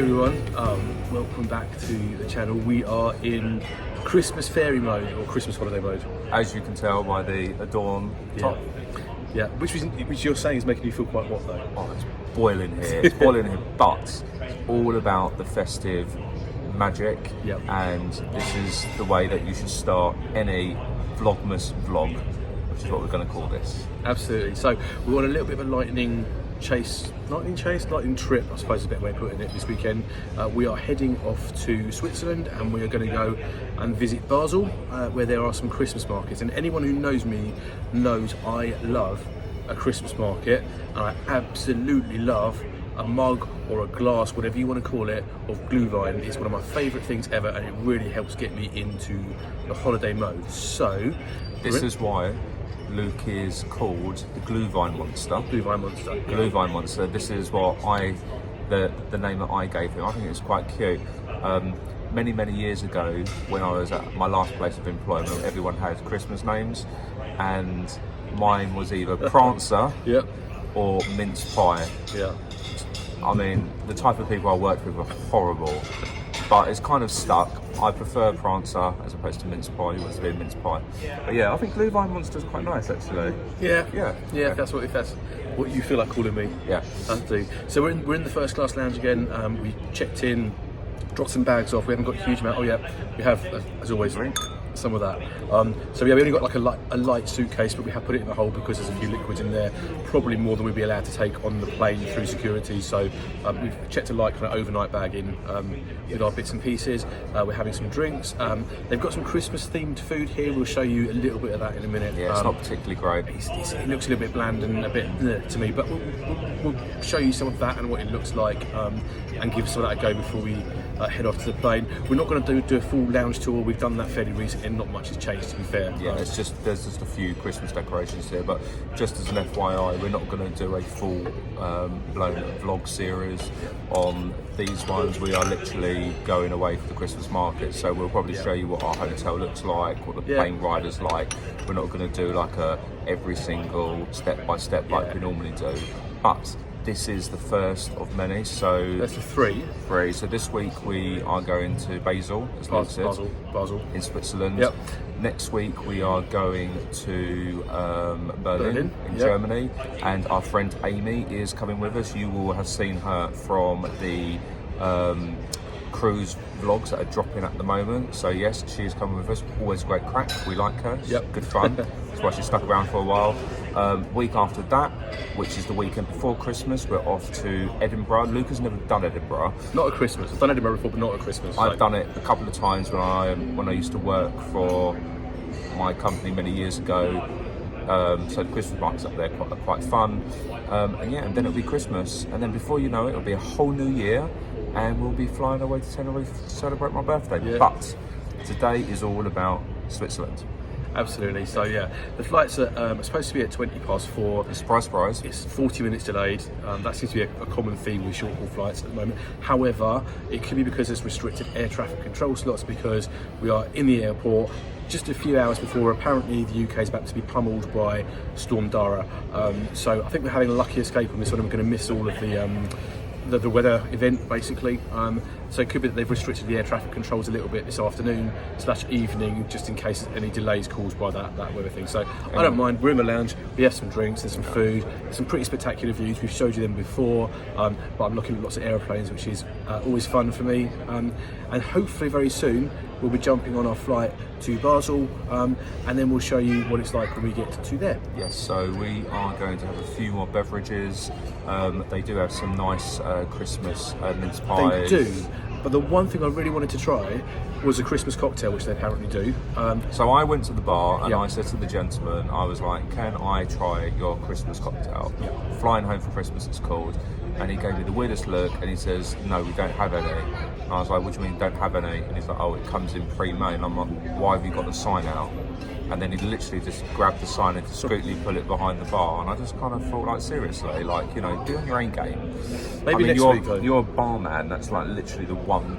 everyone, welcome back to the channel. We are in Christmas fairy mode, or Christmas holiday mode. As you can tell by the adorn top. Yeah, which you're saying is making you feel quite hot though. Oh, it's boiling here, it's boiling here, but it's all about the festive magic. Yep. And this is the way that you should start any Vlogmas vlog, which is what we're going to call this. Absolutely. So we want a little bit of a lightning trip, I suppose is a better way of putting it, this weekend. We are heading off to Switzerland and we are going to go and visit Basel, where there are some Christmas markets. And anyone who knows me knows I love a Christmas market, and I absolutely love a mug or a glass, whatever you want to call it, of Glühwein. It's one of my favourite things ever, and it really helps get me into the holiday mode. So this is why Luke is called the Glühwein Monster. Glühwein Monster. Glühwein Monster. This is what the name that I gave him. I think it's quite cute. Many years ago, when I was at my last place of employment, everyone had Christmas names, and mine was either Prancer Yep. or Mince Pie. Yeah. I mean, the type of people I worked with were horrible, but it's kind of stuck. I prefer Prancer as opposed to Mince Pie. He wants to be a Mince Pie. But yeah, I think Glühwein Monster's quite nice actually. Yeah. Yeah. If that's what you feel like calling me. Yeah. I do. So we're in the first class lounge again. We checked in, dropped some bags off. We haven't got a huge amount. Oh yeah, we have, as always, some of that. So yeah, we only got like a light suitcase, but we have put it in the hold because there's a few liquids in there, probably more than we'd be allowed to take on the plane through security. So we've checked a light kind of overnight bag in with our bits and pieces. We're having some drinks. They've got some Christmas themed food here. We'll show you a little bit of that in a minute. Yeah, it's not particularly great. It looks a little bit bland and a bit to me, but we'll show you some of that and what it looks like, and give some of that a go before we head off to the plane. We're not going to do a full lounge tour. We've done that fairly recently and not much has changed, to be fair. Yeah, there's just a few Christmas decorations here, but just as an FYI, we're not going to do a full blown vlog series on these ones. We are literally going away for the Christmas market, so we'll probably show you what our hotel looks like, what the plane ride is like. We're not going to do like every single step by step like we normally do, but this is the first of many, so that's the three. So this week we are going to Basel, as Luke said, Basel in Switzerland. Yep. Next week we are going to Berlin in Germany, and our friend Amy is coming with us. You will have seen her from the cruise vlogs that are dropping at the moment. So yes, she is coming with us. Always great crack. We like her. Yep. Good fun. That's why she stuck around for a while. Week after that, which is the weekend before Christmas, we're off to Edinburgh. Luke has never done Edinburgh. Not at Christmas. I've done Edinburgh before, but not at Christmas. I've done it a couple of times when I used to work for my company many years ago. So the Christmas markets up there are quite fun. And then it'll be Christmas, and then before you know it, it'll be a whole new year, and we'll be flying away to Tenerife to celebrate my birthday. Yeah. But today is all about Switzerland. Absolutely. So yeah, the flights are supposed to be at 4:20. Surprise. It's 40 minutes delayed. That seems to be a common theme with short-haul flights at the moment. However, it could be because there's restricted air traffic control slots, because we are in the airport just a few hours before apparently the UK is about to be pummeled by Storm Dara. So I think we're having a lucky escape on this one, and we're going to miss all of the weather event basically. So it could be that they've restricted the air traffic controls a little bit this afternoon / evening, just in case any delays caused by that weather thing. So I don't mind. We're in the lounge, we have some drinks, there's some food, some pretty spectacular views. We've showed you them before, but I'm looking at lots of aeroplanes, which is always fun for me. And hopefully very soon we'll be jumping on our flight to Basel, and then we'll show you what it's like when we get to there. Yes, so we are going to have a few more beverages. They do have some nice Christmas mince pies. They do, but the one thing I really wanted to try was a Christmas cocktail, which they apparently do. So I went to the bar and I said to the gentleman, I was like, can I try your Christmas cocktail? Flying Home for Christmas it's called. And he gave me the weirdest look and he says, no, we don't have any. And I was like, what do you mean don't have any? And he's like, oh, it comes in pre-made. And I'm like, why have you got the sign out? And then he literally just grabbed the sign and discreetly put it behind the bar. And I just kind of thought, like, seriously, like, you know, be on your own game. Maybe next week, though. You're a barman. That's like literally the one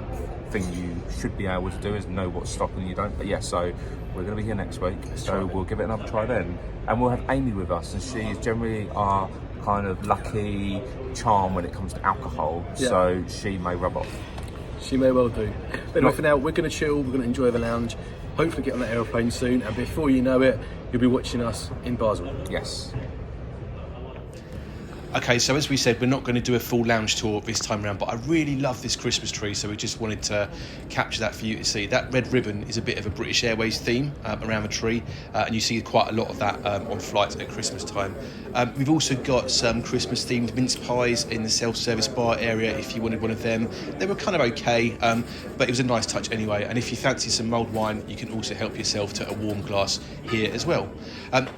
thing you should be able to do is know what's stock and you don't. But yeah, so we're going to be here next week. So we'll give it another try then. And we'll have Amy with us, and she is generally our kind of lucky charm when it comes to alcohol, so she may rub off. She may well do. But anyway, for now, we're going to chill, we're going to enjoy the lounge, hopefully get on that aeroplane soon, and before you know it, you'll be watching us in Basel. Yes. Okay, so as we said, we're not going to do a full lounge tour this time around, but I really love this Christmas tree, so we just wanted to capture that for you to see. That red ribbon is a bit of a British Airways theme around the tree, and you see quite a lot of that on flights at Christmas time. We've also got some Christmas themed mince pies in the self-service bar area if you wanted one of them. They were kind of okay, but it was a nice touch anyway, and if you fancy some mulled wine, you can also help yourself to a warm glass here as well.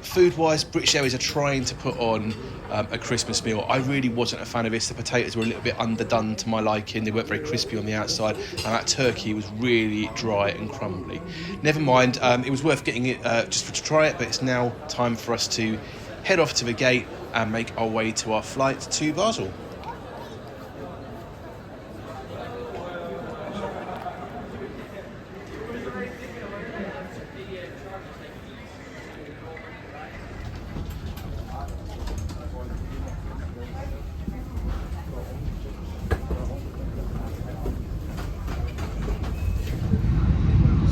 Food-wise, British Airways are trying to put on a Christmas meal. I really wasn't a fan of this. The potatoes were a little bit underdone to my liking. They weren't very crispy on the outside, and that turkey was really dry and crumbly. Never mind, it was worth getting it just to try it, but it's now time for us to head off to the gate and make our way to our flight to Basel.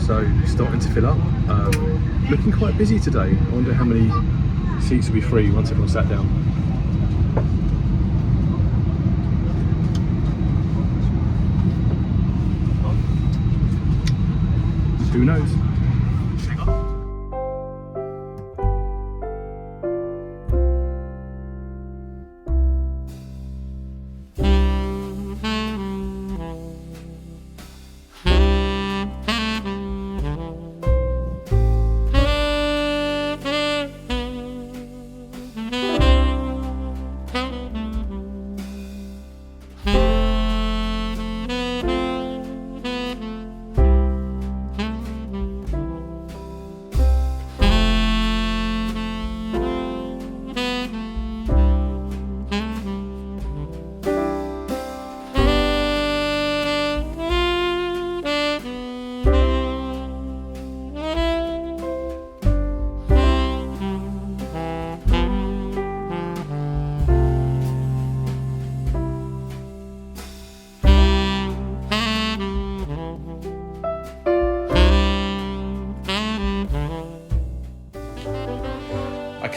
So starting to fill up, looking quite busy today. I wonder how many seats will be free once everyone's sat down. Who knows?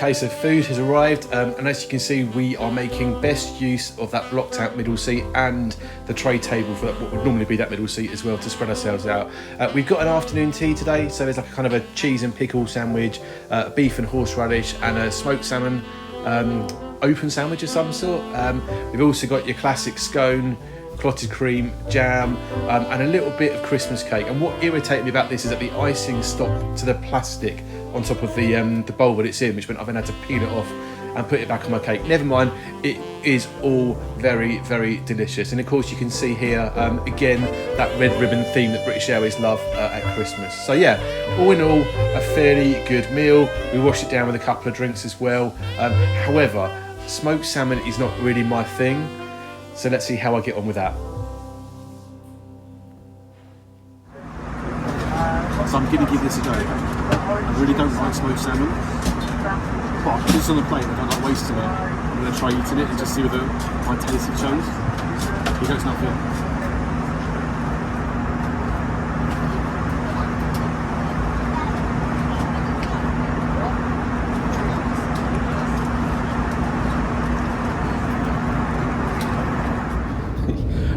Okay, so food has arrived, and as you can see, we are making best use of that blocked out middle seat and the tray table for what would normally be that middle seat as well to spread ourselves out. We've got an afternoon tea today, so there's like a kind of a cheese and pickle sandwich, beef and horseradish, and a smoked salmon open sandwich of some sort. We've also got your classic scone, clotted cream, jam, and a little bit of Christmas cake. And what irritated me about this is that the icing stuck to the plastic on top of the bowl that it's in, which meant I then had to peel it off and put it back on my cake. Never mind, it is all very, very delicious. And of course you can see here, again, that red ribbon theme that British Airways love at Christmas. So yeah, all in all, a fairly good meal. We washed it down with a couple of drinks as well. However, smoked salmon is not really my thing. So let's see how I get on with that. So I'm going to give this a go. I really don't like smoked salmon, but because it's on the plate, I don't like wasting it. I'm going to try eating it and just see whether my taste shows. Because it's not good.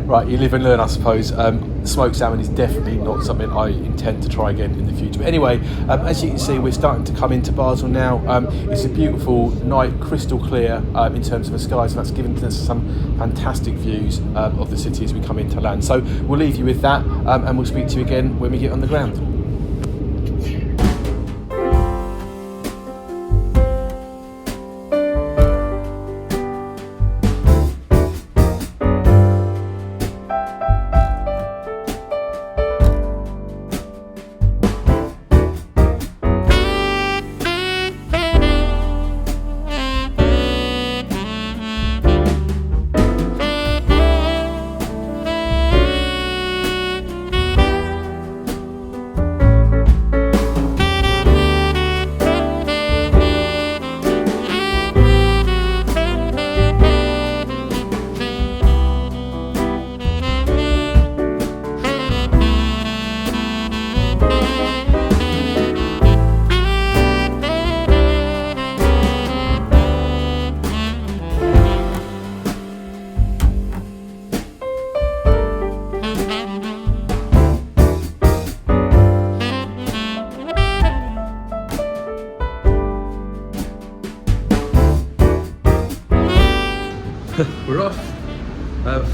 Right, you live and learn, I suppose. Smoked salmon is definitely not something I intend to try again in the future. But anyway, as you can see, we're starting to come into Basel now. It's a beautiful night, crystal clear in terms of the skies, and that's given us some fantastic views of the city as we come into land. So we'll leave you with that, and we'll speak to you again when we get on the ground.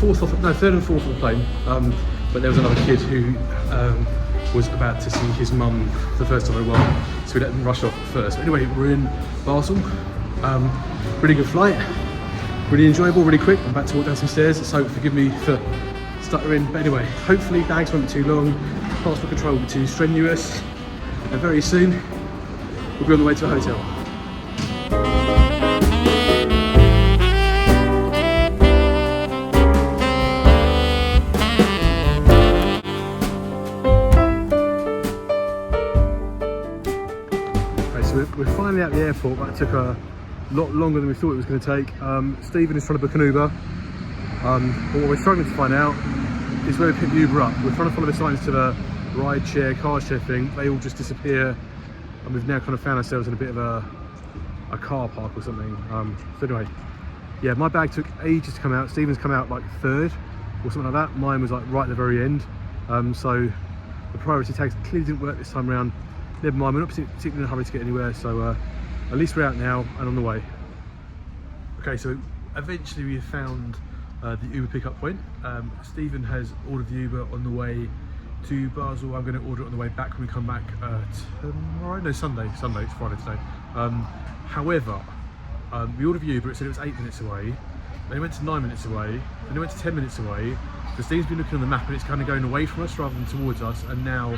third and fourth of the plane. But there was another kid who was about to see his mum for the first time in a while, so we let them rush off first. But anyway, we're in Basel. Really good flight, really enjoyable, really quick. I'm about to walk down some stairs, so forgive me for stuttering. But anyway, hopefully bags won't be too long, passport control won't be too strenuous, and very soon we'll be on the way to a hotel. We're finally at the airport, but it took a lot longer than we thought it was going to take. Stephen is trying to book an Uber. But what we're struggling to find out is where we pick the Uber up. We're trying to follow the signs to the ride share, car share thing. They all just disappear, and we've now kind of found ourselves in a bit of a car park or something. So anyway, yeah, my bag took ages to come out. Stephen's come out like third or something like that. Mine was like right at the very end. So the priority tags clearly didn't work this time around. Never mind, we're not particularly in a hurry to get anywhere, so at least we're out now and on the way. Okay, so eventually we have found the Uber pickup point. Stephen has ordered the Uber on the way to Basel. I'm going to order it on the way back when we come back tomorrow. No, Sunday. It's Friday today. However, we ordered the Uber. It said it was 8 minutes away. Then it went to 9 minutes away. Then it went to 10 minutes away. So Steve's been looking on the map and it's kind of going away from us rather than towards us, and now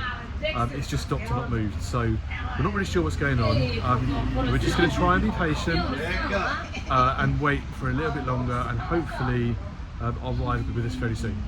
it's just stopped and not moved. So we're not really sure what's going on. We're just going to try and be patient and wait for a little bit longer, and hopefully our ride will be with us fairly soon.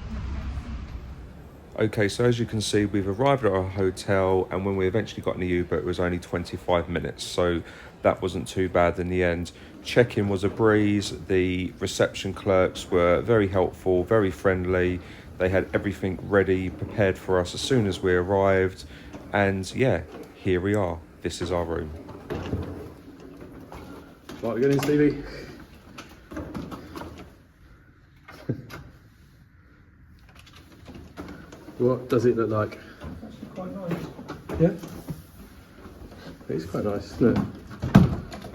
Okay, so as you can see, we've arrived at our hotel, and when we eventually got in the Uber, it was only 25 minutes, so that wasn't too bad in the end. Check-in was a breeze. The reception clerks were very helpful, very friendly. They had everything ready, prepared for us as soon as we arrived, and yeah, here we are. This is our room. Right, we get in, Stevie. What does it look like? It's actually quite nice. Yeah? It's quite nice, isn't it?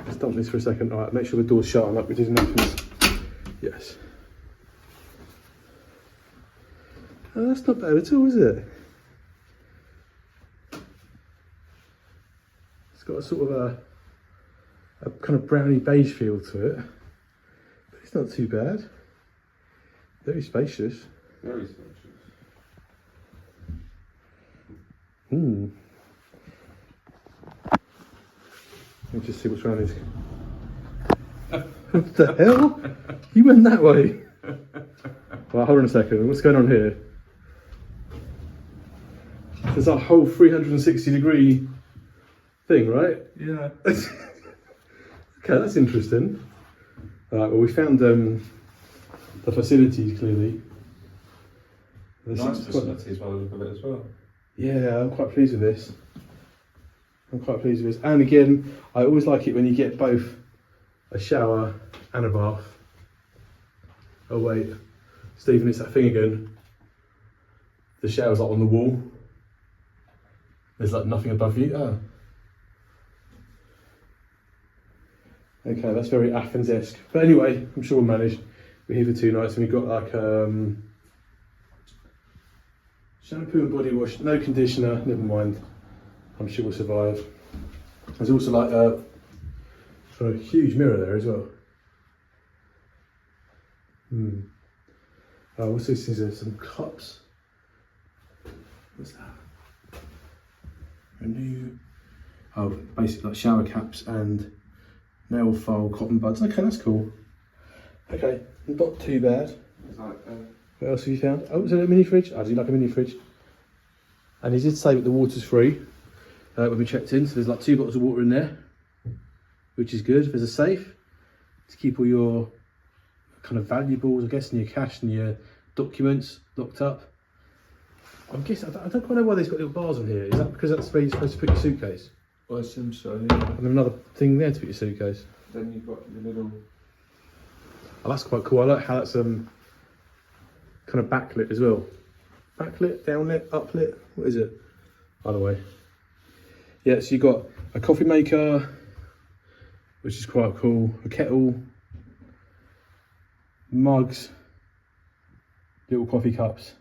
Let's dump this for a second. Alright, make sure the door's shut, like we did in Athens. Yes. Oh, that's not bad at all, is it? It's got a sort of a kind of browny beige feel to it. But it's not too bad. Very spacious. Very spacious. Let me just see what's around this. What the hell? You went that way. Well, hold on a second. What's going on here? There's a whole 360-degree thing, right? Yeah. Okay, that's interesting. Alright, well, we found the facilities clearly. Nice facilities by the look of it as well. Yeah, I'm quite pleased with this. And again, I always like it when you get both a shower and a bath. Oh wait, Stephen, it's that thing again. The shower's like on the wall. There's like nothing above you. Oh. Okay, that's very Athens-esque. But anyway, I'm sure we'll manage. We're here for 2 nights and we've got like shampoo and body wash, no conditioner, never mind. I'm sure we'll survive. There's also like a huge mirror there as well. Oh, what's this? Is there some cups? What's that? A new, basically like shower caps and nail file cotton buds. Okay, that's cool. Okay, not too bad. What else have you found? Oh, is it a mini fridge? I do like a mini fridge. And he did say that the water's free when we checked in. So there's like 2 bottles of water in there, which is good. There's a safe to keep all your kind of valuables, I guess, and your cash and your documents locked up. I'm guessing, I don't quite know why they've got little bars on here. Is that because that's where you're supposed to put your suitcase? Well, I assume so, yeah. And then another thing there to put your suitcase. Then you've got your little... Oh, that's quite cool. I like how that's kind of backlit as well. Backlit, downlit, uplit. What is it? Either way. Yeah, so you've got a coffee maker, which is quite cool. A kettle, mugs, little coffee cups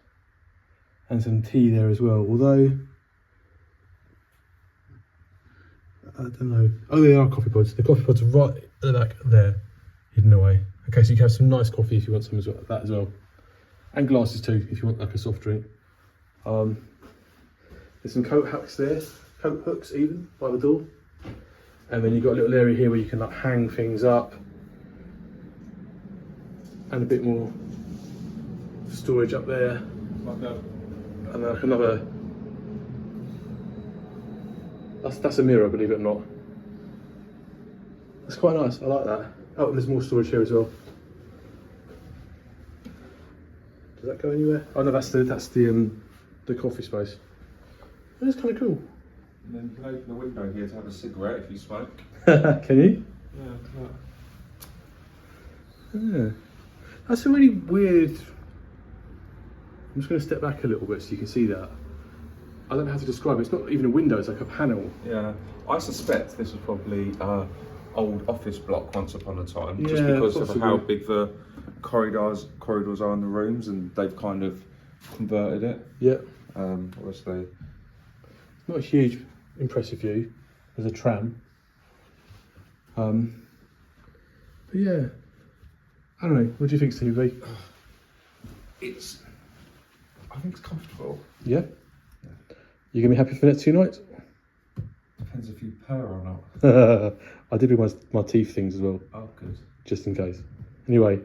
and some tea there as well. Although, I don't know. Oh, they are coffee pods. The coffee pods are right at the back there, hidden away. Okay, so you can have some nice coffee if you want some as well, that as well. And glasses too, if you want like a soft drink. There's some coat hooks there, coat hooks even, by the door. And then you've got a little area here where you can like hang things up. And a bit more storage up there. Like that. And then like another, that's a mirror, believe it or not. That's quite nice, I like that. Oh, and there's more storage here as well. Does that go anywhere? Oh no, that's the coffee space. That's kind of cool. And then you can open the window here to have a cigarette if you smoke. Can you? Yeah. That's a really weird. I'm just going to step back a little bit so you can see that. I don't know how to describe it. It's not even a window, it's like a panel. Yeah. I suspect this was probably old office block once upon a time, just Yeah, because possibly. of how big the corridors are in the rooms, and they've kind of converted it. Yeah. Obviously. Not a huge, impressive view. There's a tram. But yeah. I don't know. What do you think, Stevie? I think it's comfortable. Yeah? You gonna be happy for the next 2 nights? Depends if you purr or not. I did with my teeth things as well, Oh, good. just in case. Anyway,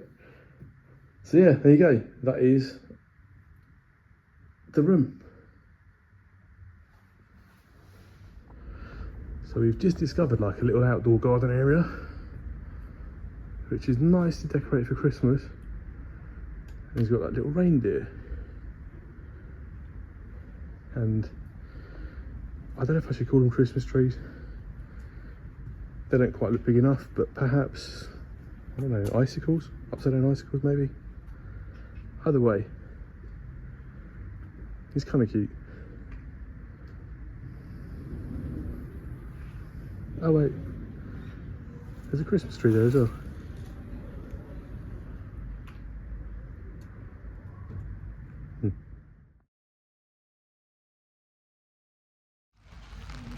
so yeah, there you go. That is the room. So we've just discovered like a little outdoor garden area, which is nicely decorated for Christmas. And he's got that little reindeer. And I don't know if I should call them Christmas trees. They don't quite look big enough, but perhaps, I don't know, icicles? Upside down icicles maybe? Either way, he's kind of cute. Oh wait, there's a Christmas tree there as well.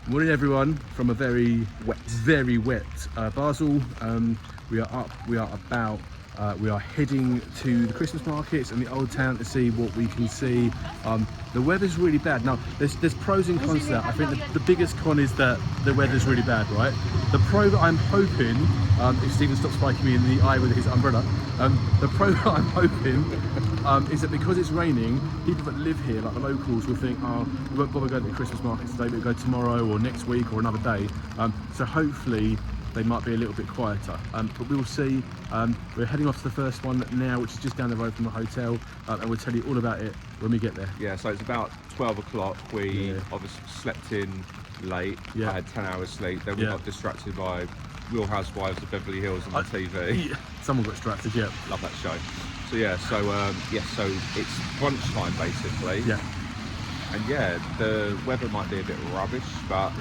Morning everyone from a very wet Basel. We are heading to the Christmas markets and the old town to see what we can see. The weather's really bad. Now there's pros and cons to that. I think the biggest con is that the weather's really bad, right? The pro that I'm hoping, if Stephen stops spiking me in the eye with his umbrella, the pro that I'm hoping is that because it's raining, people that live here, like the locals, will think, oh, we won't bother going to the Christmas market today, we'll go tomorrow or next week or another day. So hopefully they might be a little bit quieter, but we'll see. We're heading off to the first one now, which is just down the road from the hotel, and we'll tell you all about it when we get there. Yeah, so it's about 12 o'clock. We obviously slept in late. Yeah. I had 10 hours sleep. Then we got distracted by Real Housewives of Beverly Hills on the TV. Yeah, someone got distracted, yeah. Love that show. So yeah, so it's brunch time basically. Yeah. And yeah, the weather might be a bit rubbish, but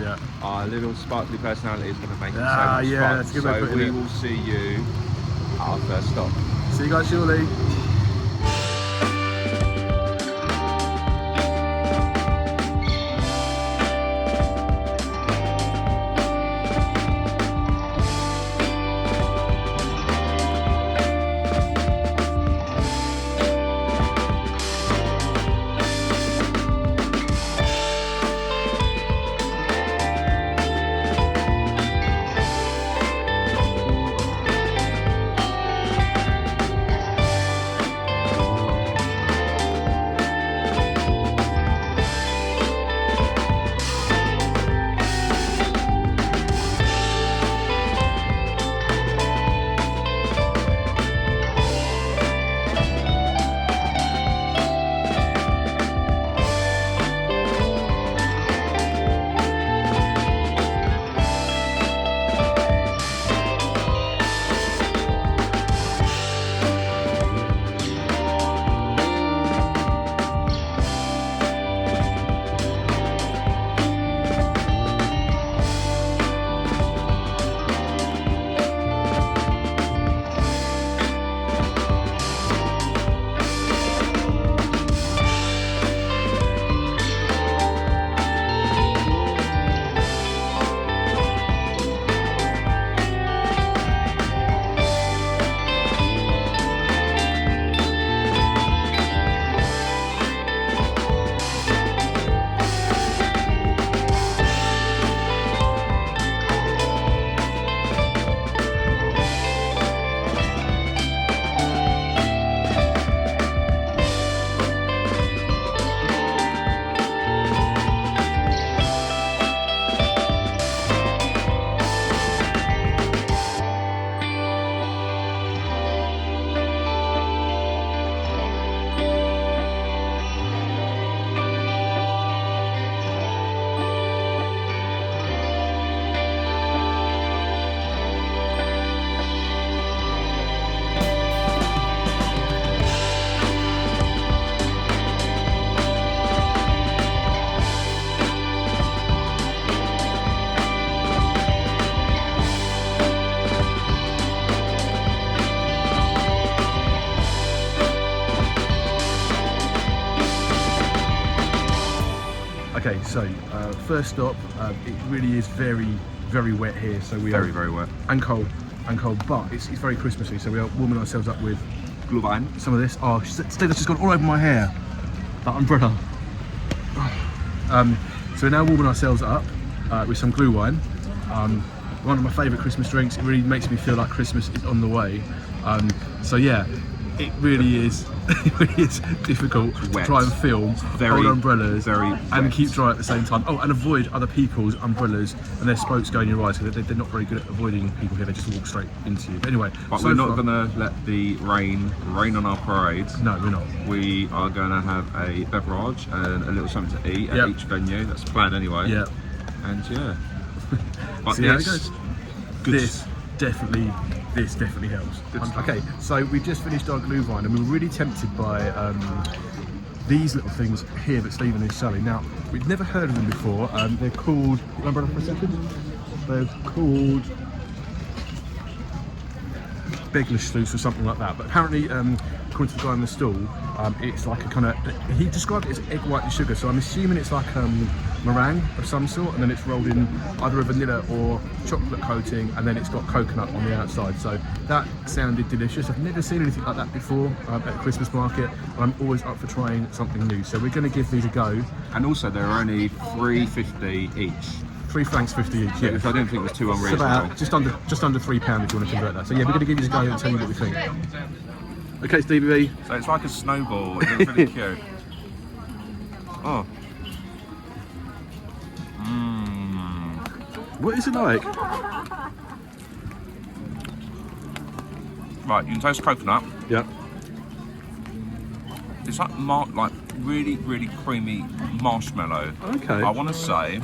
our little sparkly personality is going to make it so much fun. That's a good way of So putting we it. will see you at our first stop. See you guys shortly. Okay, so first stop, it really is very, very wet here. So we Very, are very wet. and cold, but it's very Christmassy. So we are warming ourselves up with Glühwein. some of this. Oh, Steve, that's just gone all over my hair. That umbrella. So we're now warming ourselves up with some Glühwein. One of my favourite Christmas drinks. It really makes me feel like Christmas is on the way. So yeah, it really is. It really is difficult to try and film, hold umbrellas, and keep dry at the same time. Oh, and avoid other people's umbrellas and their spokes going in your eyes. Because they're not very good at avoiding people here. They just walk straight into you. But anyway, but we're not going to let the rain on our parade. No, we're not. We are going to have a beverage and a little something to eat at each venue. That's the plan anyway. Yeah. And yeah. But See how it goes. This definitely helps. Okay, so we've just finished our Glühwein and we were really tempted by these little things here that Stephen is selling. Now, we've never heard of them before. They're called, remember for a second? They're called Beglerschluss or something like that. But apparently, according to the guy on the stall, it's like a kind of, he described it as egg white and sugar, so I'm assuming it's like meringue of some sort, and then it's rolled in either a vanilla or chocolate coating, and then it's got coconut on the outside. So that sounded delicious. I've never seen anything like that before at a Christmas market. I'm always up for trying something new, so we're going to give these a go. And also they're only $3.50 each. 3 francs 50 each, yeah. Which I don't think was too It's unreasonable. about just under £3 if you want to convert that. So yeah, we're going to give these a go and tell you what we think. Okay, Stevie B. So it's like a snowball. It looks really cute. Oh. What is it like? Right, you can taste coconut. Yeah. It's like really, really creamy marshmallow. Okay. I want to say,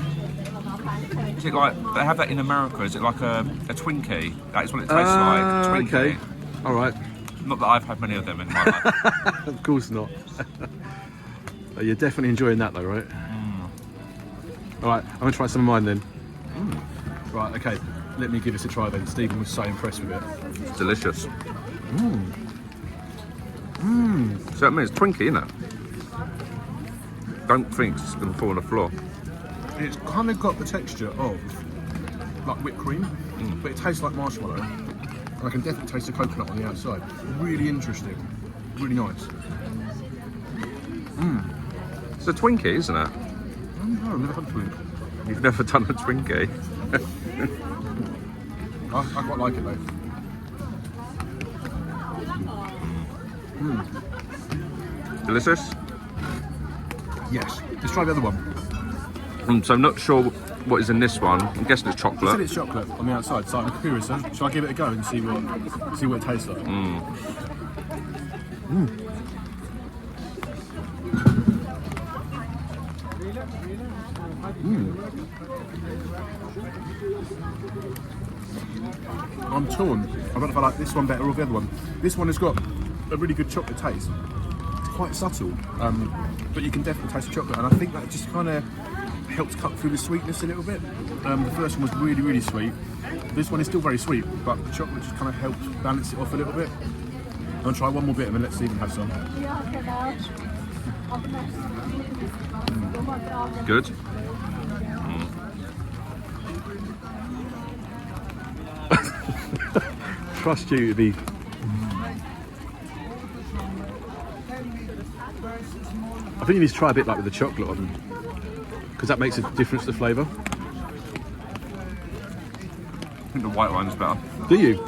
is it like, they have that in America, is it like a Twinkie? That is what it tastes like, a Twinkie. Okay. All right. Not that I've had many of them in my life. Of course not. You're definitely enjoying that though, right? All right, I'm going to try some of mine then. Right, okay. Let me give this a try then. Stephen was so impressed with it. It's delicious. So that means it's Twinkie, isn't it? Don't think it's going to fall on the floor. It's kind of got the texture of like whipped cream, but it tastes like marshmallow. And I can definitely taste the coconut on the outside. Really interesting. Really nice. It's a Twinkie, isn't it? No, I've never had a Twinkie. You've never done a Twinkie? I quite like it though. Delicious? Yes. Let's try the other one. So I'm not sure what is in this one. I'm guessing it's He said chocolate. it's chocolate on the outside, so I'm curious. Shall I give it a go and see what it tastes like? I'm torn. I don't know if I like this one better or the other one. This one has got a really good chocolate taste. It's quite subtle, but you can definitely taste the chocolate, and I think that just kind of helps cut through the sweetness a little bit. The first one was really, really sweet. This one is still very sweet, but the chocolate just kind of helps balance it off a little bit. I'm gonna try one more bit and then let's see if we have some. Good. Trust you to be. I think you need to try a bit like with the chocolate on, because that makes a difference to flavour. I think the white one's better. Do you?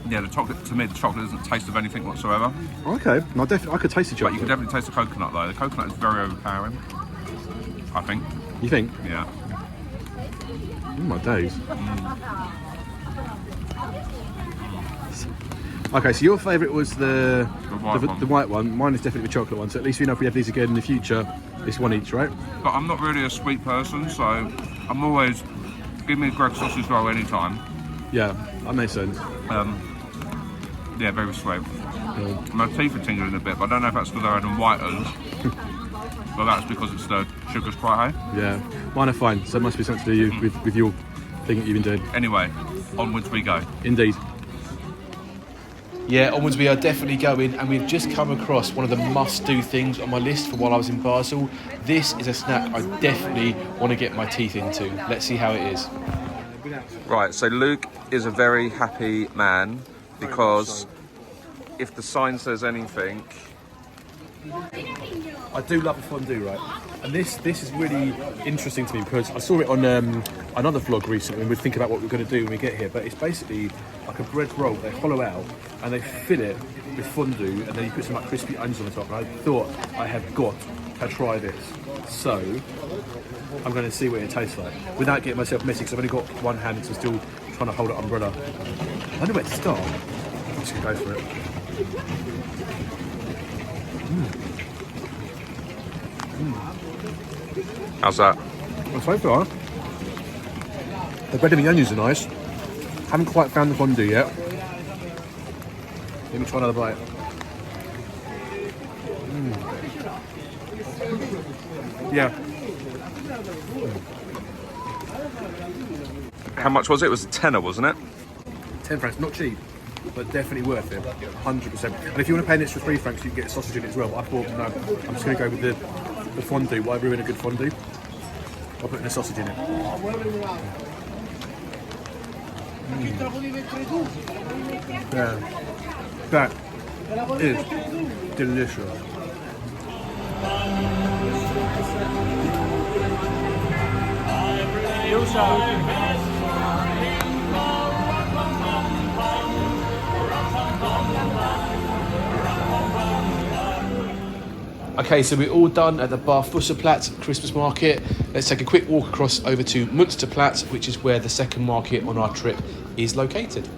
Yeah, the chocolate, to me, the chocolate doesn't taste of anything whatsoever. Okay, no, I could taste the But chocolate. you can definitely taste the coconut though. The coconut is very overpowering, I think. You think? Yeah. Oh my days. Okay, so your favourite was the white one. Mine is definitely the chocolate one. So at least we know if we have these again in the future, it's one each, right? But I'm not really a sweet person, so I'm always, give me a grilled sausage roll anytime. Yeah, that makes sense. Yeah, very sweet. Yeah. My teeth are tingling a bit, but I don't know if that's because they're adding white ones. But that's because it's the sugar's quite high. Yeah, mine are fine. So it must be something to do with your thing that you've been doing. Anyway, onwards we go. Indeed. Yeah, onwards we are definitely going, and we've just come across one of the must-do things on my list for while I was in Basel. This is a snack I definitely want to get my teeth into. Let's see how it is. Right, so Luke is a very happy man because if the sign says anything... I do love a fondue, right? And this is really interesting to me because I saw it on another vlog recently, and we'd think about what we're going to do when we get here. But it's basically like a bread roll. They hollow out and they fill it with fondue, and then you put some like crispy onions on the top. And I thought I have got to try this, so I'm going to see what it tastes like without getting myself messy because I've only got one hand, so I'm still trying to hold an umbrella. I wonder where to start. I'm just going to go for it. How's that? Well, so far, the bread and the onions are nice. Haven't quite found the fondue yet. Let me try another bite. Yeah. How much was it? It was a tenner, wasn't it? 10 francs, not cheap, but definitely worth it. 100%. And if you want to pay an extra 3 francs, you can get a sausage in it as well. But I thought, no, I'm just going to go with the fondue. Why ruin a good fondue? I'll put in a sausage in it. Yeah. That is delicious. Okay, so we're all done at the Barfüsserplatz Christmas market. Let's take a quick walk across over to Münsterplatz, which is where the second market on our trip is located.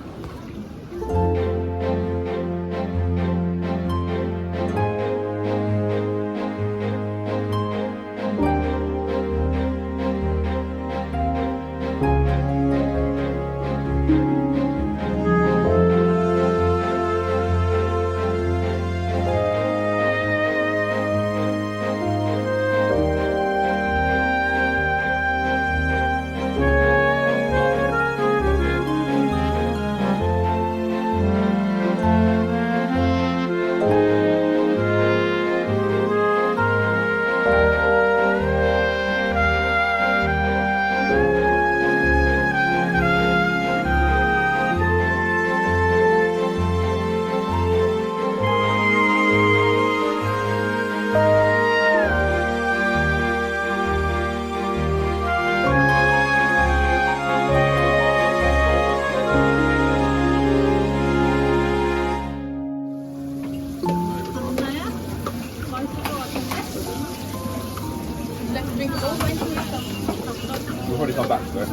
We've already come back to it.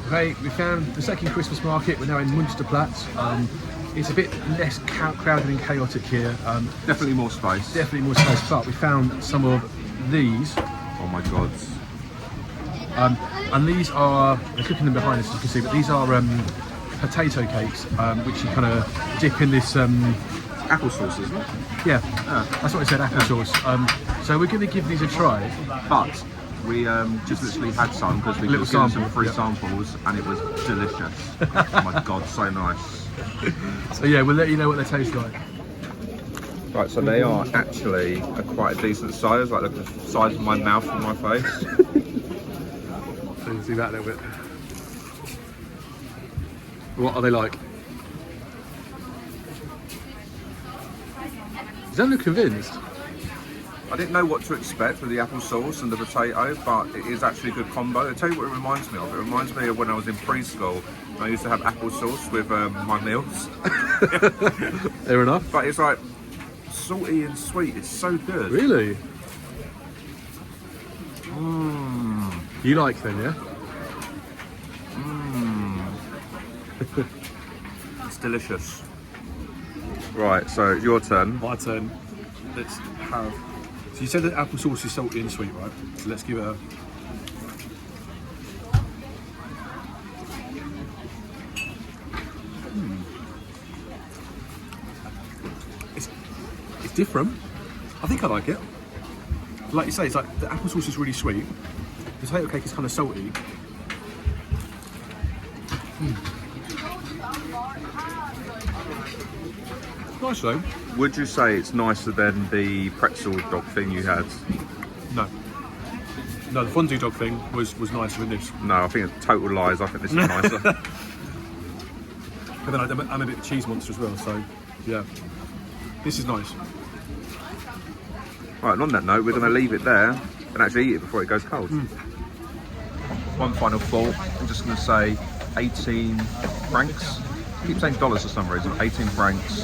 Okay, we found the second Christmas market. We're now in Münsterplatz. It's a bit less crowded and chaotic here. Definitely more space. Definitely more space, but we found some of these. Oh my god. And these are, they're cooking them behind us as you can see, but these are potato cakes, which you kind of dip in this... Applesauce, isn't it? Yeah, that's what I said, applesauce. So we're going to give these a try. But we just literally had some because we got some free samples and it was delicious. Oh my god, so nice. So yeah, we'll let you know what they taste like. Right, so they are actually quite a decent size, like the size of my mouth and my face. So you can see that a little bit. What are they like? You don't look convinced. I didn't know what to expect with the applesauce and the potato, but it is actually a good combo. I'll tell you what it reminds me of. It reminds me of when I was in preschool. I used to have applesauce with my meals. Fair enough. But it's like salty and sweet. It's so good. Really? Mmm. You like them, yeah? Mmm. It's delicious. Right, so your turn. My turn. Let's have... So you said that applesauce is salty and sweet, right? So let's give it a... It's different. think I like it. Like you say, it's like the applesauce is really sweet. The potato cake is kind of salty. Nice though. Would you say it's nicer than the pretzel dog thing you had? No. No, the fondue dog thing was nicer than this. No, I think it's total lies. I think this is nicer. But then I'm a bit of a cheese monster as well, so yeah. This is nice. Right, and on that note, we're going to leave it there and actually eat it before it goes cold. One final thought, I'm just going to say 18 francs. I keep saying dollars for some reason. 18 francs.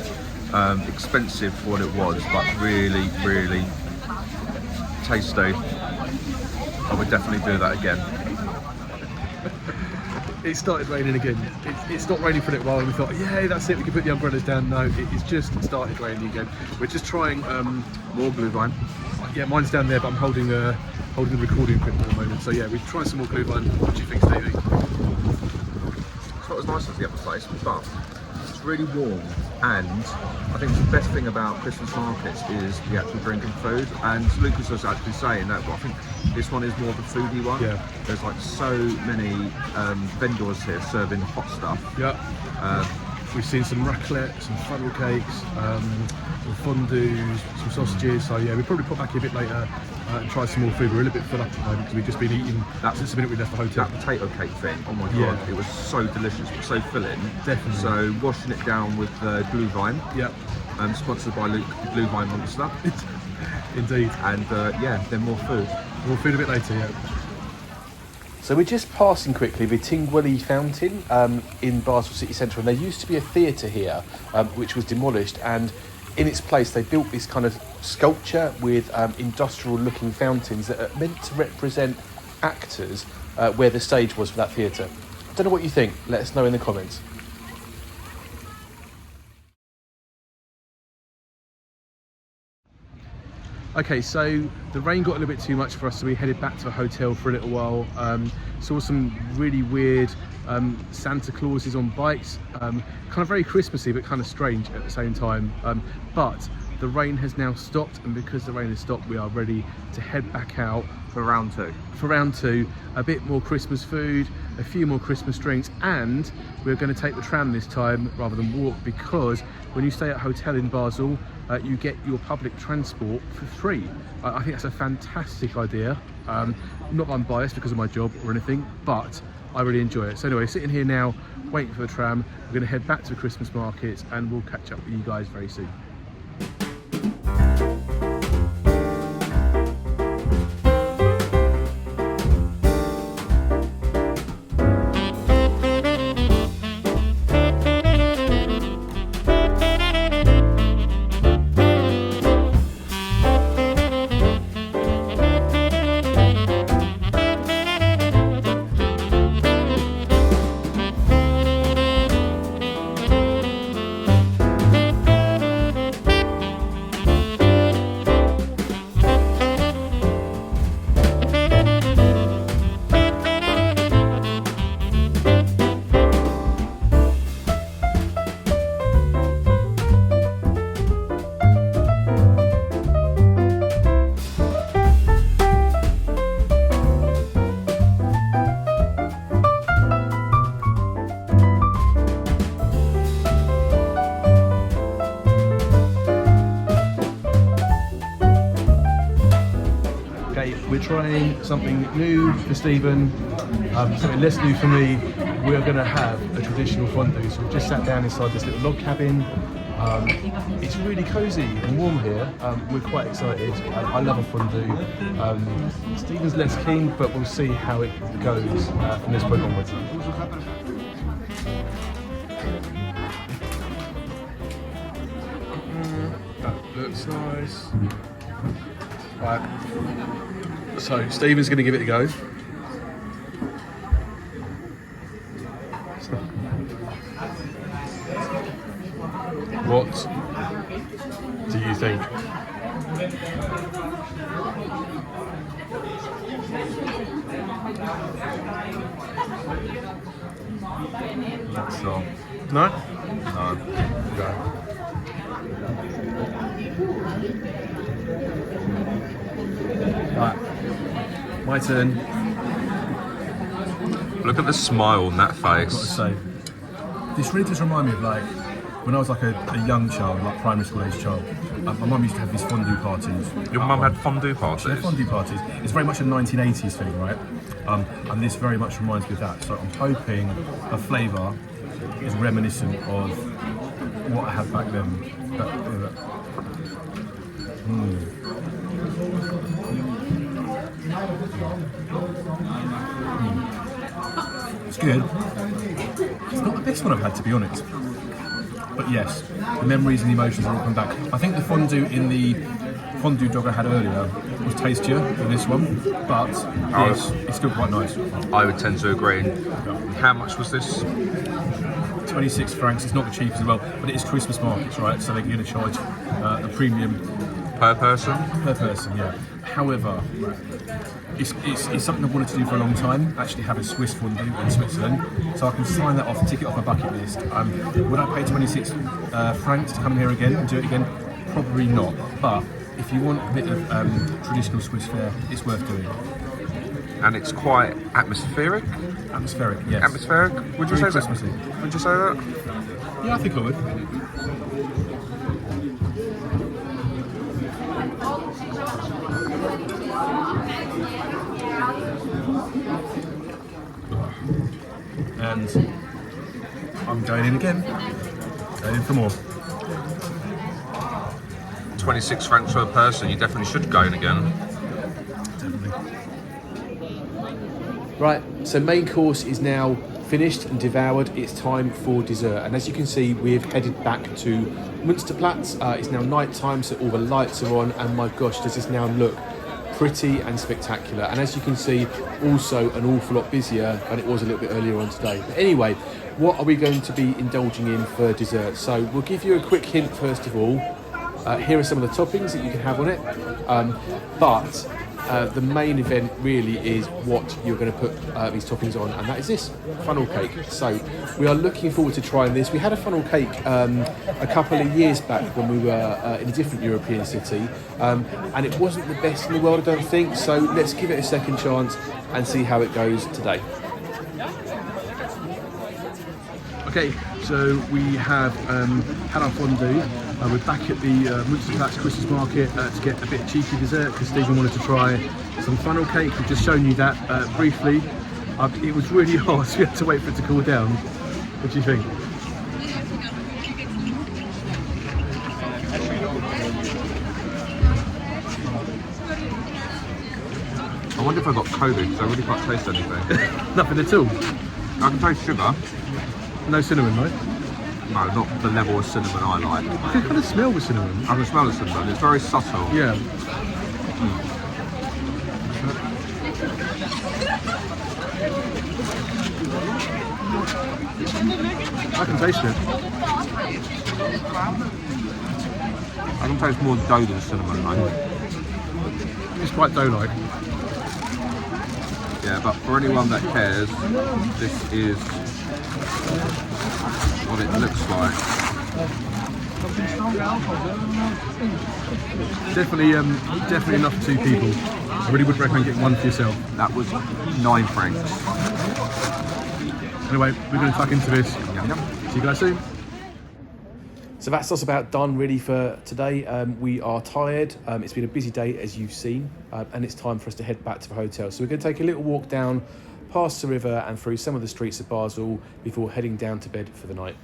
Expensive for what it was, but really, really tasty. I would definitely do that again. It started raining again. It's not raining for a little while, and we thought, yeah, that's it, we can put the umbrellas down. No, it's just started raining again. We're just trying more glühwein. Yeah, mine's down there, but I'm holding the recording equipment at the moment. So yeah, we're trying some more glühwein. What do you think, Stevie? It's not as nice as the other place, but it's really warm. And I think the best thing about Christmas markets is the actual drinking food. And Lucas was actually saying that, but I think this one is more of a foodie one. Yeah. There's like so many vendors here serving hot stuff. Yeah. We've seen some raclette, some funnel cakes, some fondues, some sausages. So yeah, we'll probably pop back here a bit later and try some more food. We're a little bit full up at the moment because we've just been eating since the minute we left the hotel. That potato cake thing, oh my god, it was so delicious, so filling. Definitely. So washing it down with glühwein. Yep. Sponsored by Glühwein Monster. Indeed. And yeah, then more food. More food a bit later, yeah. So we're just passing quickly the Twinkling fountain in Basel city centre, and there used to be a theatre here which was demolished, and in its place they built this kind of sculpture with industrial looking fountains that are meant to represent actors where the stage was for that theatre. I don't know what you think, let us know in the comments. Okay, so the rain got a little bit too much for us, so we headed back to the hotel for a little while. Saw some really weird Santa Clauses on bikes, kind of very Christmassy but kind of strange at the same time. But the rain has now stopped, and because the rain has stopped, we are ready to head back out for round two. For round two, a bit more Christmas food, a few more Christmas drinks, and we're going to take the tram this time rather than walk, because when you stay at a hotel in Basel, you get your public transport for free. I think that's a fantastic idea. Not that I'm biased because of my job or anything, but I really enjoy it. So anyway, sitting here now, waiting for the tram. We're going to head back to the Christmas markets, and we'll catch up with you guys very soon. We're trying something new for Stephen, something less new for me. We're going to have a traditional fondue. So we've just sat down inside this little log cabin. It's really cosy and warm here. We're quite excited. I love a fondue. Stephen's less keen, but we'll see how it goes from this point onwards. That looks nice. Right. So Stephen's going to give it a go. What do you think? That's wrong. No? No. Go. My turn. Look at the smile on that I've got to face. say, this really does remind me of like when I was like a young child, like primary school age child. My mum used to have these fondue parties. Your mum had fondue parties? She had fondue parties. It's very much a 1980s thing, right? And this very much reminds me of that. So I'm hoping a flavour is reminiscent of what I had back then. It's good. It's not the best one I've had, to be honest. But yes, the memories and the emotions are all come back. I think the fondue in the fondue dog I had earlier was tastier than this one, but this is still quite nice. I would tend to agree. How much was this? 26 francs. It's not the cheapest as well, but it is Christmas markets, right? So they're going to charge a premium Per person? per person, yeah. However, it's something I've wanted to do for a long time, actually have a Swiss fondue in Switzerland. So I can sign that off, tick it off my bucket list. Would I pay 26 francs to come here again and do it again? Probably not. But if you want a bit of traditional Swiss fare, it's worth doing. And it's quite atmospheric? Atmospheric, yes. Atmospheric? Would you Very say Christmassy. that? Would you say that? Yeah, I think I would. And I'm going in again. Going in for more. 26 francs per person, you definitely should go in again. Definitely. Right, so main course is now finished and devoured. It's time for dessert, and as you can see, we've headed back to Münsterplatz. It's now night time, so all the lights are on, and my gosh, does this now look pretty and spectacular. And as you can see, also an awful lot busier than it was a little bit earlier on today. But anyway, what are we going to be indulging in for dessert? So we'll give you a quick hint first of all. Here are some of the toppings that you can have on it, but the main event really is what you're going to put these toppings on, and that is this funnel cake. So we are looking forward to trying this. We had a funnel cake a couple of years back when we were in a different European city, and it wasn't the best in the world, I don't think. So let's give it a second chance and see how it goes today. Okay, so we have had our fondue. We're back at the Münsterplatz Christmas market to get a bit of cheeky dessert because Stephen wanted to try some funnel cake. We've just shown you that briefly. It was really hot, so we had to wait for it to cool down. What do you think? I wonder if I got COVID because I really can't taste anything. Nothing at all? I can taste sugar. No cinnamon, right? No, not the level of cinnamon I like. I can kind of smell the cinnamon. I can smell the cinnamon, it's very subtle. Yeah. I can taste it. I can taste more dough than cinnamon though. It's quite dough-like. Yeah, but for anyone that cares, this is what it looks like. Definitely enough for 2 people. I really would recommend getting one for yourself. That was 9 francs. Anyway, we're going to tuck into this. Yep. See you guys soon. So that's us about done really for today. We are tired. It's been a busy day as you've seen, and it's time for us to head back to the hotel. So we're going to take a little walk down past the river and through some of the streets of Basel before heading down to bed for the night.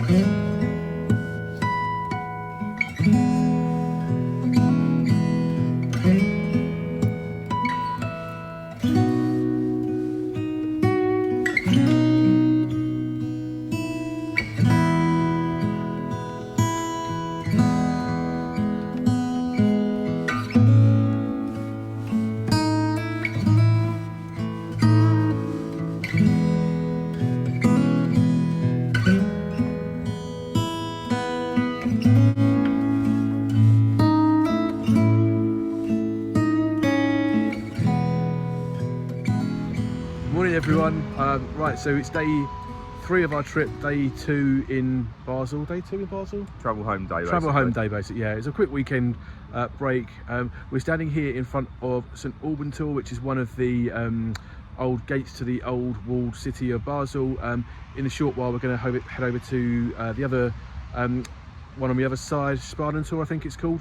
Morning everyone. Right, so it's day 3 of our trip, day 2 in Basel. Day 2 in Basel? Travel home day. Travel home day, basically. Yeah, it's a quick weekend break. We're standing here in front of St Alban, which is one of the old gates to the old walled city of Basel. In a short while, we're going to head over to the other one on the other side, Spardentor, I think it's called,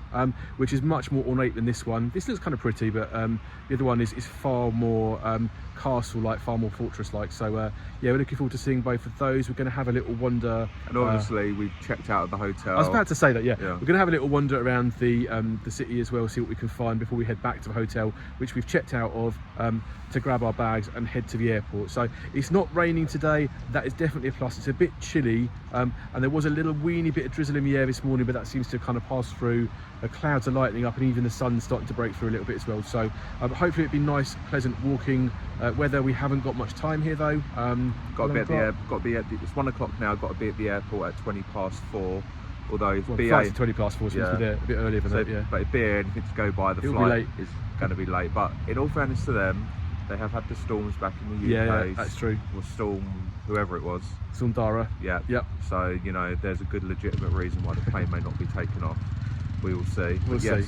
which is much more ornate than this one. This looks kind of pretty, but the other one is far more castle-like, far more fortress-like. So yeah, we're looking forward to seeing both of those. We're going to have a little wander. And obviously, we've checked out of the hotel. I was about to say that, yeah. We're going to have a little wander around the city as well, see what we can find before we head back to the hotel, which we've checked out of, to grab our bags and head to the airport. So it's not raining today. That is definitely a plus. It's a bit chilly, and there was a little weeny bit of drizzle in the air this morning, but that seems to kind of pass through. The clouds are lightening up, and even the sun's starting to break through a little bit as well. So hopefully it'll be nice, pleasant walking weather. We haven't got much time here though. Got to be at the air. Got to be at it's 1 o'clock now. Got to be at the airport at 4:20. Although it's BA 4:20, so we're there a bit earlier than that. Yeah. But if BA anything to go by, the flight is going to be late. But in all fairness to them, they have had the storms back in the UK. Yeah, that's true. Or storm, whoever it was. Storm Dara. Yeah. Yep. So you know, there's a good legitimate reason why the plane may not be taken off. We will see. We'll see.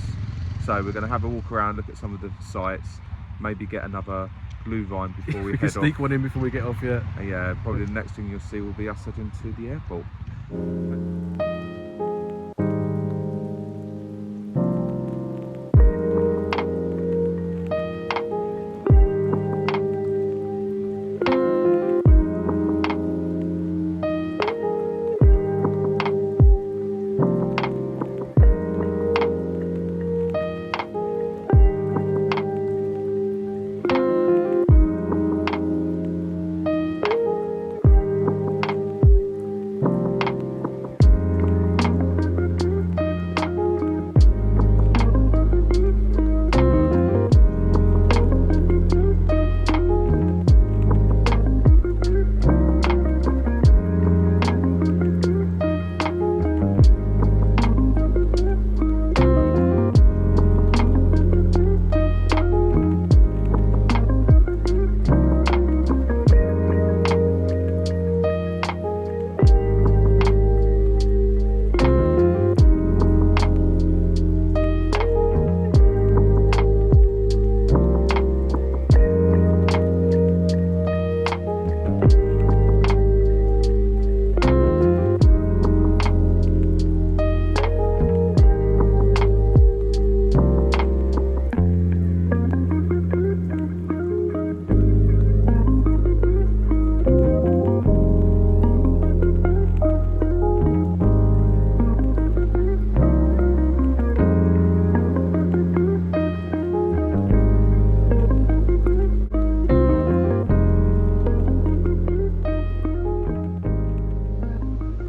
So we're going to have a walk around, look at some of the sites, maybe get another blue vine before we head off. Sneak one in before we get off, yeah. Yeah, probably the next thing you'll see will be us heading to the airport.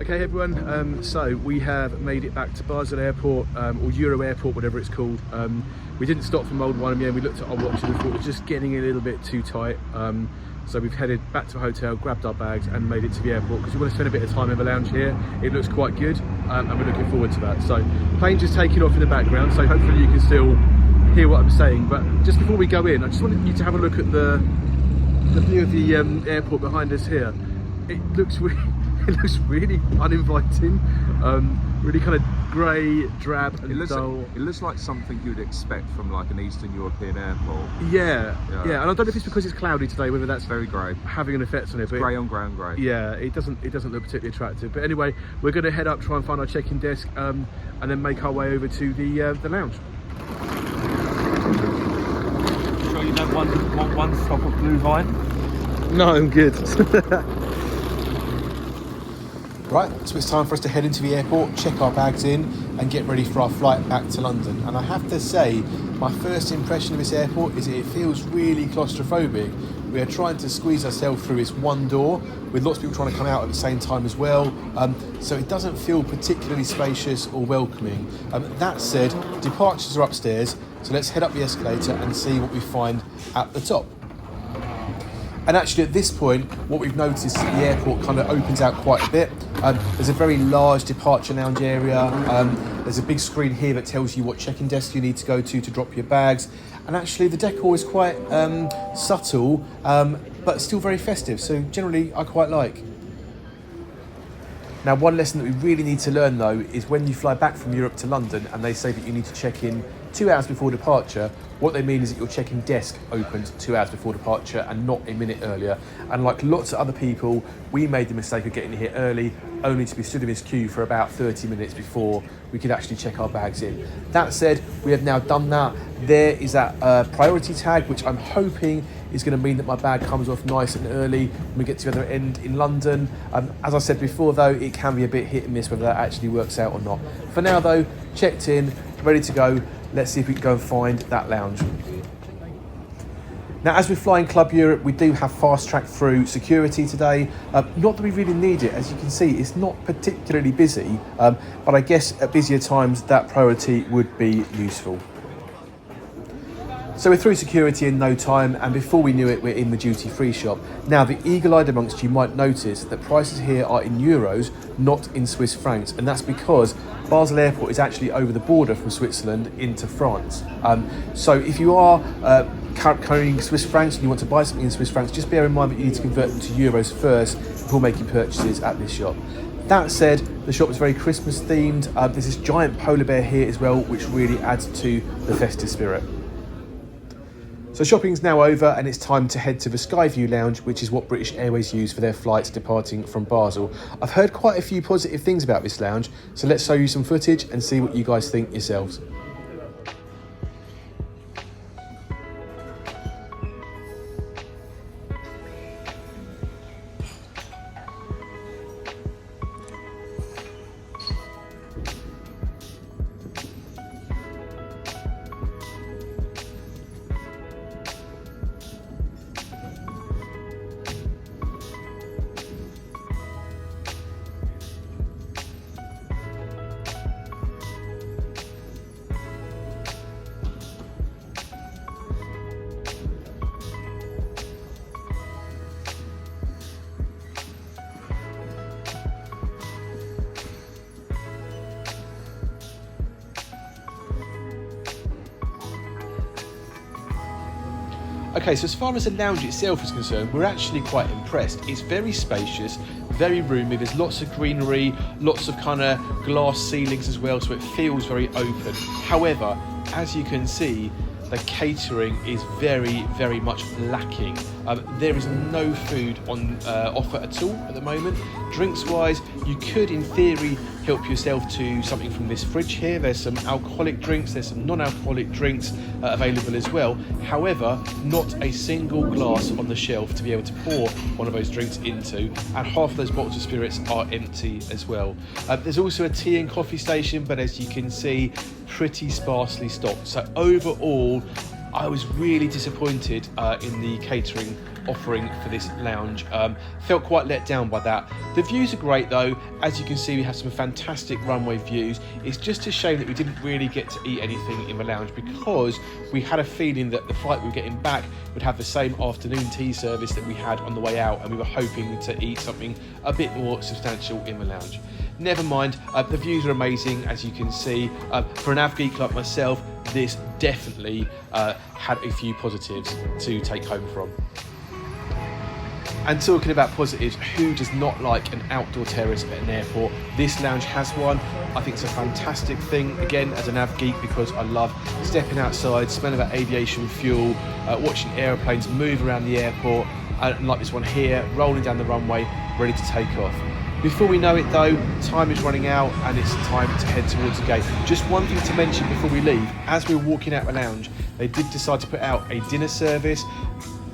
Okay everyone, so we have made it back to Basel Airport, or EuroAirport, whatever it's called. We didn't stop for Mold One, and we looked at our watches and thought it was just getting a little bit too tight. So we've headed back to the hotel, grabbed our bags and made it to the airport because we want to spend a bit of time in the lounge here. It looks quite good, and we're looking forward to that. So plane just taking off in the background, so hopefully you can still hear what I'm saying. But just before we go in, I just wanted you to have a look at the view of the airport behind us here. It looks really uninviting, really kind of grey, drab and dull. It looks like something you'd expect from like an Eastern European airport. Yeah. And I don't know if it's because it's cloudy today, whether that's very grey, having an effect on it. But grey on grey on grey. Yeah, it doesn't look particularly attractive. But anyway, we're going to head up, try and find our check-in desk, and then make our way over to the lounge. Sure you don't want one stop of blue vine? No, I'm good. Right, so it's time for us to head into the airport, check our bags in and get ready for our flight back to London. And I have to say, my first impression of this airport is it feels really claustrophobic. We are trying to squeeze ourselves through this one door with lots of people trying to come out at the same time as well. So it doesn't feel particularly spacious or welcoming. That said, departures are upstairs, so let's head up the escalator and see what we find at the top. And actually at this point, what we've noticed is the airport kind of opens out quite a bit. There's a very large departure lounge area. There's a big screen here that tells you what check-in desk you need to go to drop your bags. And actually the decor is quite subtle, but still very festive. So generally I quite like. Now, one lesson that we really need to learn though is when you fly back from Europe to London and they say that you need to check in 2 hours before departure, what they mean is that your check-in desk opens 2 hours before departure and not a minute earlier. And like lots of other people, we made the mistake of getting here early, only to be stood in this queue for about 30 minutes before we could actually check our bags in. That said, we have now done that. There is that priority tag, which I'm hoping is going to mean that my bag comes off nice and early when we get to the other end in London. As I said before though, it can be a bit hit and miss whether that actually works out or not. For now though, checked in, ready to go. Let's see if we can go and find that lounge. Now, as we're flying Club Europe, we do have fast track through security today. Not that we really need it, as you can see, it's not particularly busy, but I guess at busier times that priority would be useful. So we're through security in no time, and before we knew it, we're in the duty-free shop. Now, the eagle-eyed amongst you might notice that prices here are in euros, not in Swiss francs, and that's because Basel Airport is actually over the border from Switzerland into France. So if you are carrying Swiss francs and you want to buy something in Swiss francs, just bear in mind that you need to convert them to euros first before making purchases at this shop. That said, the shop is very Christmas themed. There's this giant polar bear here as well, which really adds to the festive spirit. So shopping's now over and it's time to head to the Skyview lounge, which is what British Airways use for their flights departing from Basel. I've heard quite a few positive things about this lounge, so let's show you some footage and see what you guys think yourselves. Okay, so as far as the lounge itself is concerned, we're actually quite impressed. It's very spacious, very roomy, there's lots of greenery, lots of kind of glass ceilings as well, so it feels very open. However, as you can see, the catering is very, very much lacking. There is no food on offer at all at the moment. Drinks-wise, you could, in theory, help yourself to something from this fridge here. There's some alcoholic drinks, there's some non-alcoholic drinks available as well. However, not a single glass on the shelf to be able to pour one of those drinks into, and half of those bottles of spirits are empty as well. There's also a tea and coffee station, but as you can see, pretty sparsely stocked. So overall, I was really disappointed in the catering offering for this lounge. Felt quite let down by that. The views are great though. As you can see, we have some fantastic runway views. It's just a shame that we didn't really get to eat anything in the lounge, because we had a feeling that the flight we were getting back would have the same afternoon tea service that we had on the way out, and we were hoping to eat something a bit more substantial in the lounge. Never mind, the views are amazing, as you can see. For an av geek like myself, this definitely had a few positives to take home from. And talking about positives, who does not like an outdoor terrace at an airport? This lounge has one. I think it's a fantastic thing, again, as an av geek, because I love stepping outside, smelling that aviation fuel, watching aeroplanes move around the airport, and like this one here, rolling down the runway, ready to take off. Before we know it though, time is running out and it's time to head towards the gate. Just one thing to mention before we leave, as we're walking out the lounge, they did decide to put out a dinner service.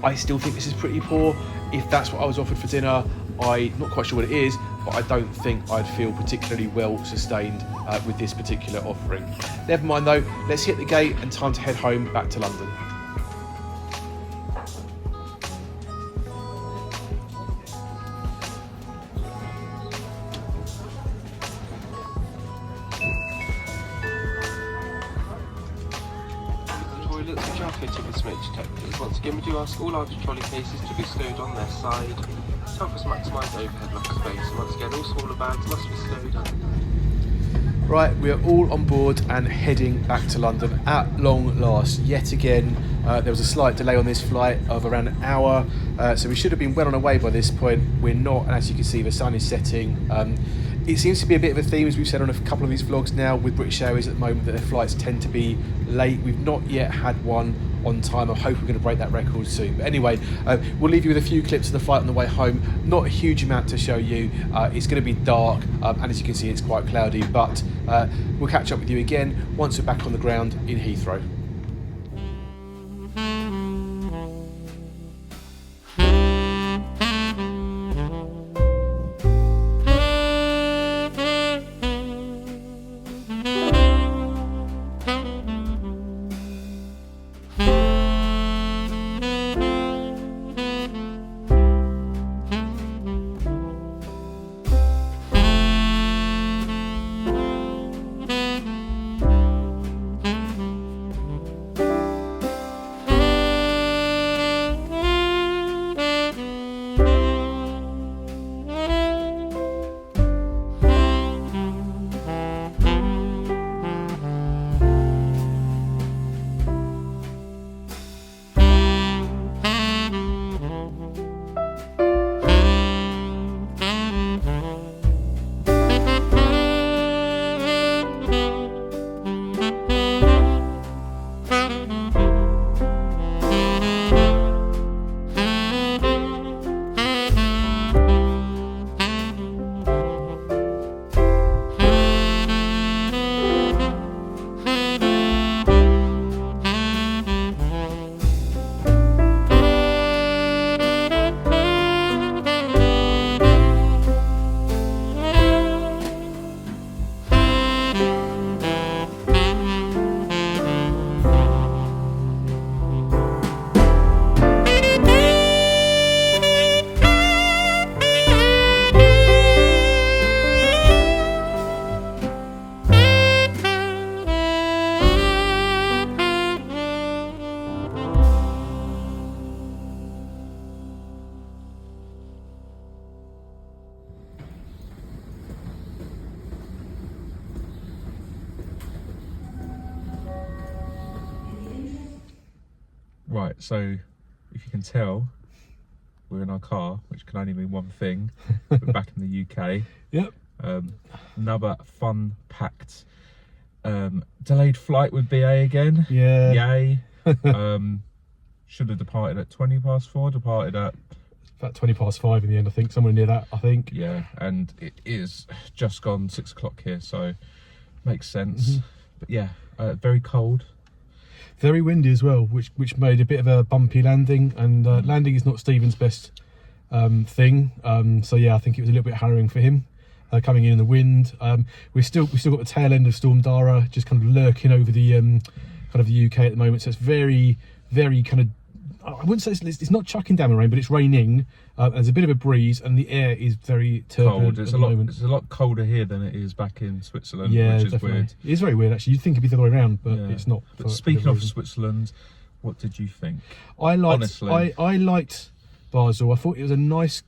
I still think this is pretty poor. if that's what I was offered for dinner, I'm not quite sure what it is, but I don't think I'd feel particularly well sustained with this particular offering. Never mind though, let's hit the gate and time to head home back to London. Once again, we do ask all our trolley cases to be stowed on their side to help us maximise overhead locker space. Once again, all smaller bags must be stowed on. Right, we are all on board and heading back to London at long last. Yet again, there was a slight delay on this flight of around an hour, so we should have been well on our way by this point. We're not, and as you can see, the sun is setting. It seems to be a bit of a theme, as we've said on a couple of these vlogs now, with British Airways at the moment, that their flights tend to be late. We've not yet had one on time. I hope we're going to break that record soon. But anyway, we'll leave you with a few clips of the flight on the way home. Not a huge amount to show you. It's going to be dark, and as you can see, it's quite cloudy. But we'll catch up with you again once we're back on the ground in Heathrow. Right, so if you can tell, we're in our car, which can only mean one thing. We're back in the UK. Yep. Another fun-packed delayed flight with BA again. Yeah. Yay. Should have departed at 4:20, departed at about 5:20 in the end, I think, somewhere near that, I think. Yeah, and it is just gone 6 o'clock here, so makes sense. But yeah, very cold. Very windy as well, which made a bit of a bumpy landing, and landing is not Stephen's best thing. So yeah, I think it was a little bit harrowing for him coming in the wind. We've still got the tail end of Storm Dara just kind of lurking over the kind of the UK at the moment. So it's very, very kind of, I wouldn't say it's not chucking down the rain, but it's raining. There's a bit of a breeze, and the air is very turbulent. Cold. At the moment. It's a lot colder here than it is back in Switzerland, Yeah, which is definitely. weird. It is very weird, actually. You'd think it'd be the other way around, but Yeah. it's not. But speaking of Switzerland, what did you think? I liked Basel. I thought it was a nice,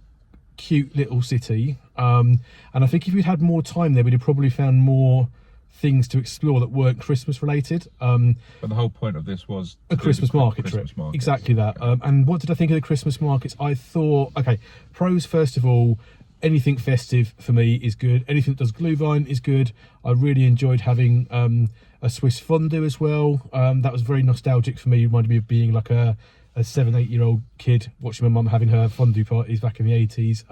cute little city, and I think if we'd had more time there, we'd have probably found more things to explore that weren't Christmas related. But the whole point of this was A Christmas market trip. Christmas markets. Exactly that. And what did I think of the Christmas markets? I thought, okay, pros first of all, anything festive for me is good. Anything that does Glühwein is good. I really enjoyed having a Swiss fondue as well. That was very nostalgic for me. It reminded me of being like a 7-8-year-old kid watching my mum having her fondue parties back in the 80s.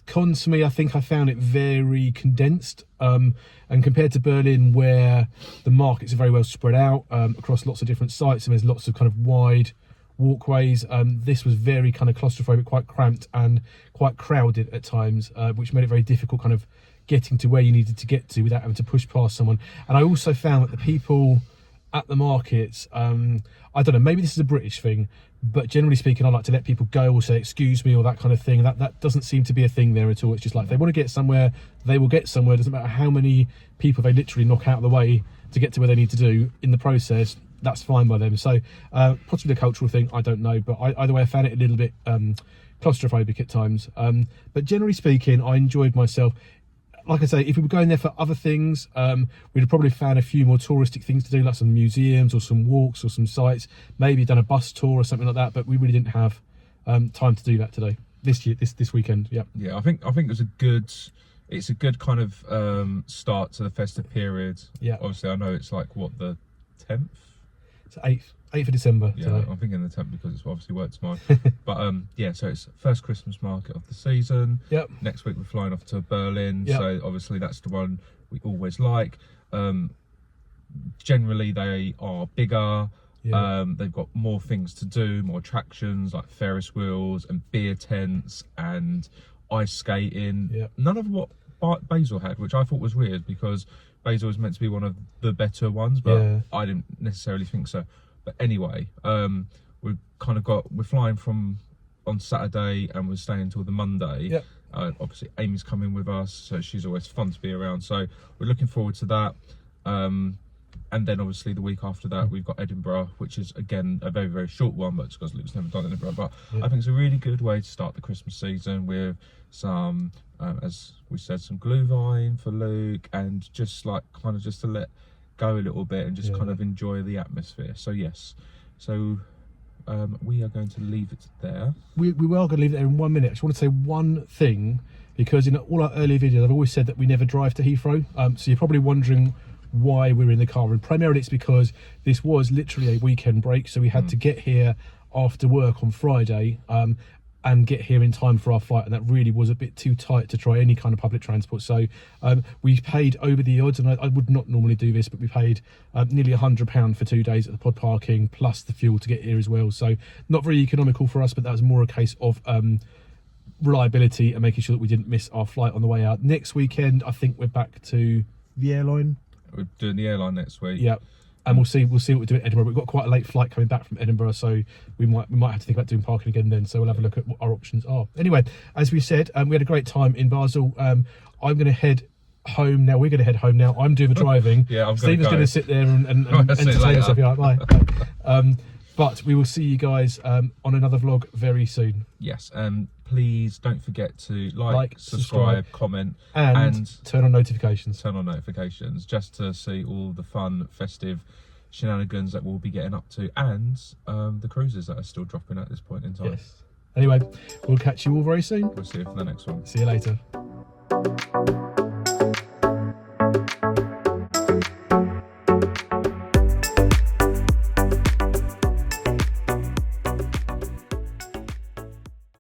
Cons for me, I think I found it very condensed, and compared to Berlin, where the markets are very well spread out across lots of different sites, and there's lots of kind of wide walkways. This was very kind of claustrophobic, quite cramped and quite crowded at times, which made it very difficult kind of getting to where you needed to get to without having to push past someone. And I also found that the people at the markets, I don't know, maybe this is a British thing, but generally speaking, I like to let people go or say excuse me or that kind of thing. That doesn't seem to be a thing there at all. It's just like, if they want to get somewhere, they will get somewhere. It doesn't matter how many people they literally knock out of the way to get to where they need to do in the process. That's fine by them. So possibly a cultural thing, I don't know, but either way I found it a little bit claustrophobic at times, but generally speaking I enjoyed myself. Like I say, if we were going there for other things, we'd have probably found a few more touristic things to do, like some museums or some walks or some sites, maybe done a bus tour or something like that, but we really didn't have time to do that today, this weekend. Yeah, I think it's a good kind of start to the festive period. Yeah, obviously I know it's like what, the 10th? It's 8th of December. Yeah, today. I'm thinking the 10th because it's obviously work tomorrow. But yeah, so it's first Christmas market of the season. Yep. Next week we're flying off to Berlin. Yep. So obviously that's the one we always like. Generally they are bigger. Yeah. They've got more things to do, more attractions like Ferris wheels and beer tents and ice skating. Yep. None of what Basel had, which I thought was weird because Basel was meant to be one of the better ones, but yeah, I didn't necessarily think so. But anyway, we're flying on Saturday and we're staying until the Monday. Yep. Obviously Amy's coming with us, so she's always fun to be around, so we're looking forward to that. And then obviously the week after that we've got Edinburgh, which is again a very, very short one, but it's because Luke's never done Edinburgh. But yeah, I think it's a really good way to start the Christmas season with some, as we said, some glühwein for Luke, and just like kind of just to let go a little bit and just kind of enjoy the atmosphere. So yes, so we are going to leave it there. We are going to leave it there in 1 minute. I just want to say one thing, because in all our earlier videos I've always said that we never drive to Heathrow, so you're probably wondering why we're in the car, and primarily it's because this was literally a weekend break, so we had to get here after work on Friday and get here in time for our flight, and that really was a bit too tight to try any kind of public transport. So we paid over the odds, and I would not normally do this, but we paid nearly £100 for 2 days at the pod parking plus the fuel to get here as well. So not very economical for us, but that was more a case of reliability and making sure that we didn't miss our flight on the way out. Next weekend I think we're back to the airline. We're doing the airline next week. Yeah, and we'll see what we do at Edinburgh. We've got quite a late flight coming back from Edinburgh, so we might have to think about doing parking again then. So we'll have a look at what our options are. Anyway, as we said, we had a great time in Basel. I'm going to head home now. We're going to head home now. I'm doing the driving. Yeah, Stephen's going to sit there and entertain himself. Yeah, bye. But we will see you guys on another vlog very soon. Yes, please don't forget to like, subscribe, comment, and turn on notifications. Turn on notifications just to see all the fun, festive shenanigans that we'll be getting up to, and the cruises that are still dropping at this point in time. Yes. Anyway, we'll catch you all very soon. We'll see you for the next one. See you later.